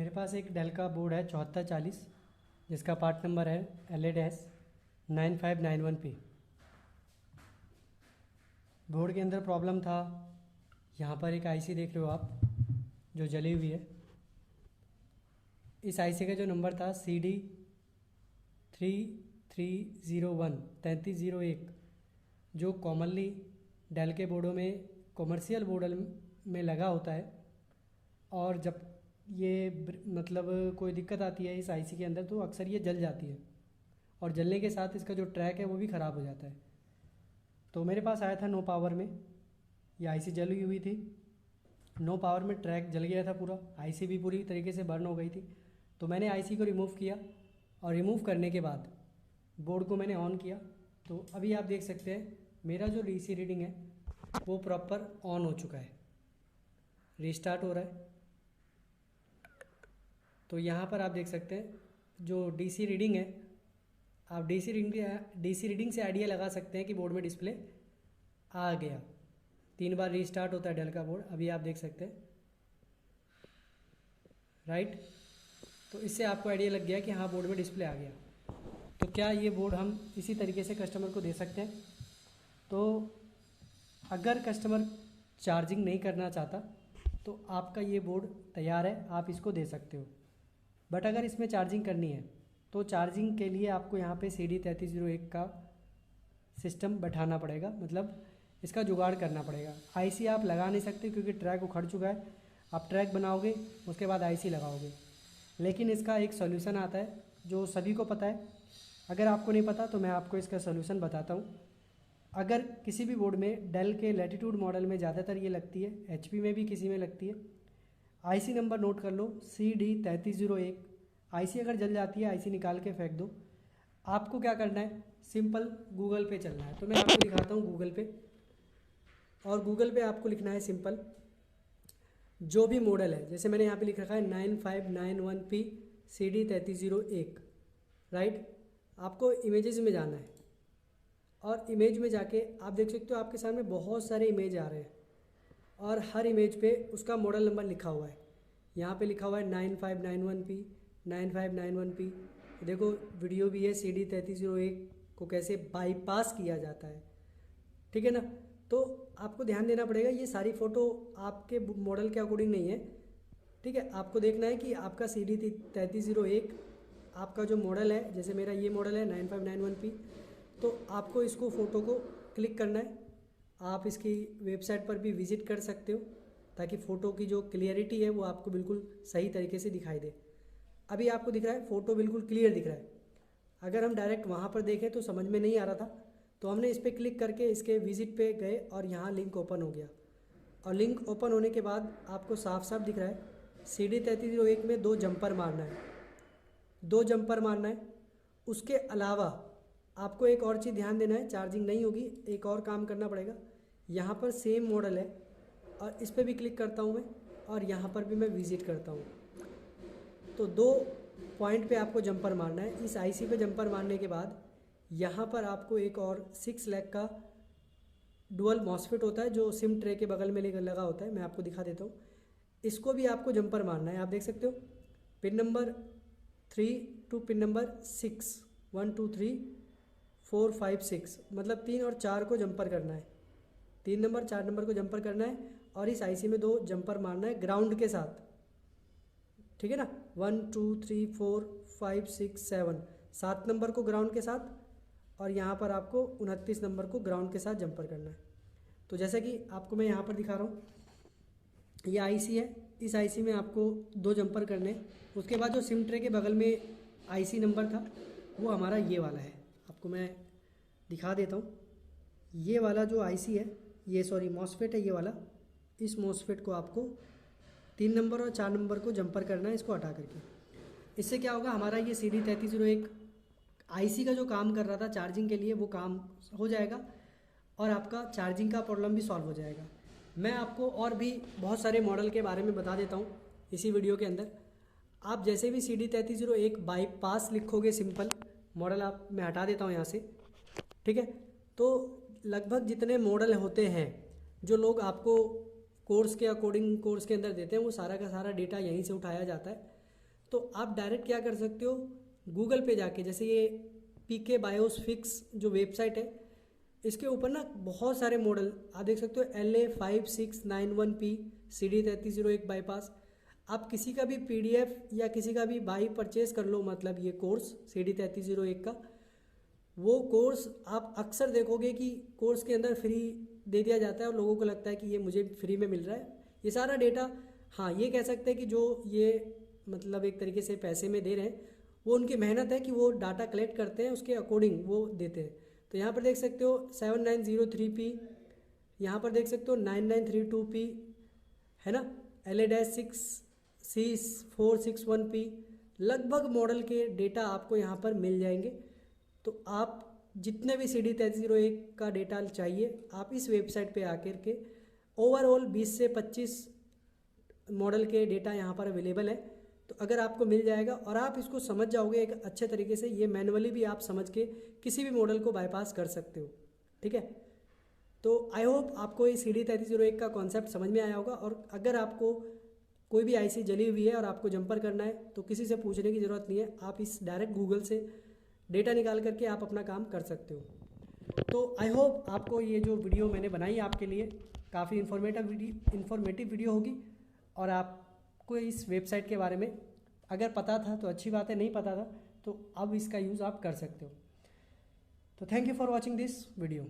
मेरे पास एक डेल का बोर्ड है 7440 जिसका पार्ट नंबर है LADS9591P। बोर्ड के अंदर प्रॉब्लम था, यहाँ पर एक आईसी देख रहे हो आप जो जली हुई है। इस आईसी का जो नंबर था CD3301 जो कॉमनली डेल के बोर्डों में कॉमर्शियल बोर्ड में लगा होता है, और जब ये मतलब कोई दिक्कत आती है इस आईसी के अंदर तो अक्सर ये जल जाती है, और जलने के साथ इसका जो ट्रैक है वो भी ख़राब हो जाता है। तो मेरे पास आया था नो पावर में, ये आईसी जली हुई थी। नो पावर में ट्रैक जल गया था पूरा, आईसी भी पूरी तरीके से बर्न हो गई थी। तो मैंने आईसी को रिमूव किया, और रिमूव करने के बाद बोर्ड को मैंने ऑन किया। तो अभी आप देख सकते हैं मेरा जो डीसी रीडिंग है वो प्रॉपर ऑन हो चुका है, रीस्टार्ट हो रहा है। तो यहाँ पर आप देख सकते हैं जो डीसी रीडिंग है, आप डीसी रीडिंग से आइडिया लगा सकते हैं कि बोर्ड में डिस्प्ले आ गया। 3 बार रीस्टार्ट होता है डेल का बोर्ड, अभी आप देख सकते हैं, राइट। तो इससे आपको आइडिया लग गया कि हाँ बोर्ड में डिस्प्ले आ गया। तो क्या ये बोर्ड हम इसी तरीके से कस्टमर को दे सकते हैं? तो अगर कस्टमर चार्जिंग नहीं करना चाहता तो आपका ये बोर्ड तैयार है, आप इसको दे सकते हो। बट अगर इसमें चार्जिंग करनी है तो चार्जिंग के लिए आपको यहाँ पे CD3301 का सिस्टम बैठाना पड़ेगा, मतलब इसका जुगाड़ करना पड़ेगा। आईसी आप लगा नहीं सकते क्योंकि ट्रैक उखड़ चुका है। आप ट्रैक बनाओगे उसके बाद आईसी लगाओगे, लेकिन इसका एक सॉल्यूशन आता है जो सभी को पता है। अगर आपको नहीं पता तो मैं आपको इसका सॉल्यूशन बताता हूँ। अगर किसी भी बोर्ड में डेल के लैटिट्यूड मॉडल में ज़्यादातर ये लगती है, HP में भी किसी में लगती है। आईसी नंबर नोट कर लो CD3301। आईसी अगर जल जाती है आईसी निकाल के फेंक दो। आपको क्या करना है, सिंपल गूगल पे चलना है। तो मैं आपको दिखाता हूँ गूगल पे, और गूगल पे आपको लिखना है सिंपल जो भी मॉडल है, जैसे मैंने यहाँ पे लिख रखा है 9591P CD3301, राइट। आपको इमेजेस में जाना है, और इमेज में जाके आप देख सकते हो आपके सामने बहुत सारे इमेज आ रहे हैं, और हर इमेज पे उसका मॉडल नंबर लिखा हुआ है। यहाँ पे लिखा हुआ है 9591P। देखो वीडियो भी है CD3301 को कैसे बाईपास किया जाता है, ठीक है ना। तो आपको ध्यान देना पड़ेगा, ये सारी फ़ोटो आपके मॉडल के अकॉर्डिंग नहीं है, ठीक है। आपको देखना है कि आपका CD3301 आपका जो मॉडल है, जैसे मेरा ये मॉडल है 9591P, तो आपको इसको फ़ोटो को क्लिक करना है। आप इसकी वेबसाइट पर भी विज़िट कर सकते हो ताकि फ़ोटो की जो क्लियरिटी है वो आपको बिल्कुल सही तरीके से दिखाई दे। अभी आपको दिख रहा है फ़ोटो बिल्कुल क्लियर दिख रहा है। अगर हम डायरेक्ट वहाँ पर देखें तो समझ में नहीं आ रहा था, तो हमने इस पर क्लिक करके इसके विज़िट पे गए और यहाँ लिंक ओपन हो गया, और लिंक ओपन होने के बाद आपको साफ साफ दिख रहा है CD3301 में 2 जंपर मारना है, 2 जंपर मारना है। उसके अलावा आपको एक और चीज़ ध्यान देना है, चार्जिंग नहीं होगी, एक और काम करना पड़ेगा। यहाँ पर सेम मॉडल है, और इस पर भी क्लिक करता हूँ मैं, और यहाँ पर भी मैं विज़िट करता हूँ। तो 2 पॉइंट पे आपको जंपर मारना है। इस आईसी पे जंपर मारने के बाद यहाँ पर आपको एक और 6 लैग का डुअल मॉसफेट होता है जो सिम ट्रे के बगल में लगा होता है, मैं आपको दिखा देता हूँ। इसको भी आपको जंपर मारना है। आप देख सकते हो pin number 3 to pin number 6, 1 2 3 4 5 6, मतलब 3 और 4 को जंपर करना है। 3 नंबर 4 नंबर को जंपर करना है, और इस आईसी में 2 जंपर मारना है ग्राउंड के साथ, ठीक है ना। 1 2 3 4 5 6 7, 7 नंबर को ग्राउंड के साथ, और यहाँ पर आपको 29 नंबर को ग्राउंड के साथ जंपर करना है। तो जैसे कि आपको मैं यहाँ पर दिखा रहा हूँ, ये आईसी है, इस आईसी में आपको 2 जंपर करने। उसके बाद जो सिम ट्रे के बगल में आईसी नंबर था वो हमारा ये वाला है, आपको मैं दिखा देता हूँ। ये वाला जो आईसी है, ये सॉरी मॉसफेट है ये वाला, इस मॉसफेट को आपको 3 नंबर और 4 नंबर को जंपर करना है, इसको हटा करके। इससे क्या होगा, हमारा ये CD3301 आईसी का जो काम कर रहा था चार्जिंग के लिए वो काम हो जाएगा, और आपका चार्जिंग का प्रॉब्लम भी सॉल्व हो जाएगा। मैं आपको और भी बहुत सारे मॉडल के बारे में बता देता हूँ इसी वीडियो के अंदर। आप जैसे भी CD3301 बाईपास लिखोगे सिंपल मॉडल, आप मैं हटा देता हूँ यहाँ से, ठीक है। तो लगभग जितने मॉडल होते हैं जो लोग आपको कोर्स के अकॉर्डिंग कोर्स के अंदर देते हैं, वो सारा का सारा डेटा यहीं से उठाया जाता है। तो आप डायरेक्ट क्या कर सकते हो, गूगल पे जाके, जैसे ये पीके बायोस फिक्स जो वेबसाइट है, इसके ऊपर ना बहुत सारे मॉडल आप देख सकते हो, LA5691P CD3301 बाईपास। आप किसी का भी PDF या किसी का भी बाई परचेज कर लो, मतलब ये कोर्स CD3301 का, वो कोर्स आप अक्सर देखोगे कि कोर्स के अंदर फ्री दे दिया जाता है और लोगों को लगता है कि ये मुझे फ्री में मिल रहा है। ये सारा डेटा, हाँ ये कह सकते हैं कि जो ये मतलब एक तरीके से पैसे में दे रहे हैं, वो उनकी मेहनत है कि वो डाटा कलेक्ट करते हैं, उसके अकॉर्डिंग वो देते हैं। तो यहाँ पर देख सकते हो 7903P, यहाँ पर देख सकते हो 9932P, है ना, LA-6C461P, लगभग मॉडल के डेटा आपको यहाँ पर मिल जाएंगे। तो आप जितने भी CD3301 का डेटा चाहिए, आप इस वेबसाइट पे आकर के ओवरऑल 20 से 25 मॉडल के डेटा यहाँ पर अवेलेबल है। तो अगर आपको मिल जाएगा और आप इसको समझ जाओगे एक अच्छे तरीके से, ये मैनुअली भी आप समझ के किसी भी मॉडल को बाईपास कर सकते हो, ठीक है। तो आई होप आपको ये CD3301 का कॉन्सेप्ट समझ में आया होगा। और अगर आपको कोई भी IC जली हुई है और आपको जंपर करना है तो किसी से पूछने की ज़रूरत नहीं है, आप इस डायरेक्ट गूगल से डेटा निकाल करके आप अपना काम कर सकते हो। तो आई होप आपको ये जो वीडियो मैंने बनाई आपके लिए काफ़ी इन्फॉर्मेटिव वीडियो होगी, और आपको इस वेबसाइट के बारे में अगर पता था तो अच्छी बात है, नहीं पता था तो अब इसका यूज़ आप कर सकते हो। तो thank you for watching this video.